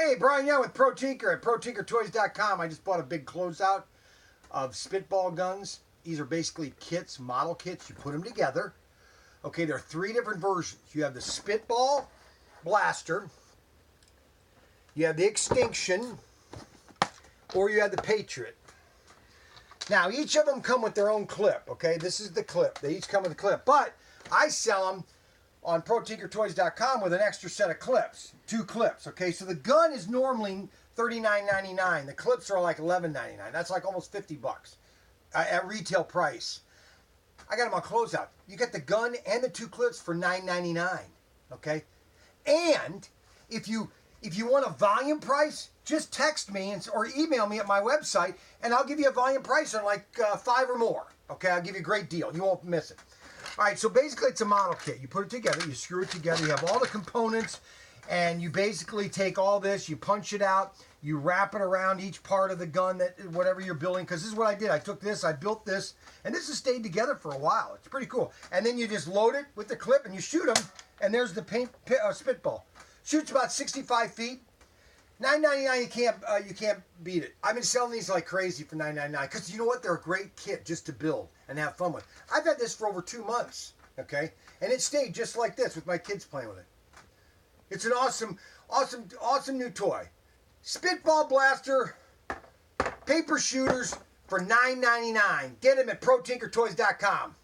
Hey, Brian Young with Pro Tinker at ProTinkerToys.com. I just bought a big closeout of spitball guns. These are basically kits, model kits. You put them together. Okay, there are 3 different versions. You have the spitball blaster, you have the extinction, or you have the Patriot. Now, each of them come with their own clip, okay? This is the clip. They each come with a clip. But I sell them on ProTinkerToys.com with an extra set of clips. 2 clips, okay? So the gun is normally $39.99. The clips are like $11.99. That's like almost 50 bucks at retail price. I got them on closeout. You get the gun and the 2 clips for $9.99, okay? And if you want a volume price, just text me or email me at my website, and I'll give you a volume price on like 5 or more, okay? I'll give you a great deal. You won't miss it. All right, so basically it's a model kit. You put it together, you screw it together, you have all the components, and you basically take all this, you punch it out, you wrap it around each part of the gun, that whatever you're building, because this is what I did. I took this, I built this, and this has stayed together for a while. It's pretty cool. And then you just load it with the clip, and you shoot them, and there's the spitball. Shoots about 65 feet. $9.99, you can't beat it. I've been selling these like crazy for $9.99 because you know what? They're a great kit just to build and have fun with. I've had this for over 2 months, okay? And it stayed just like this with my kids playing with it. It's an awesome new toy. Spitball blaster, paper shooters for $9.99. Get them at ProTinkerToys.com.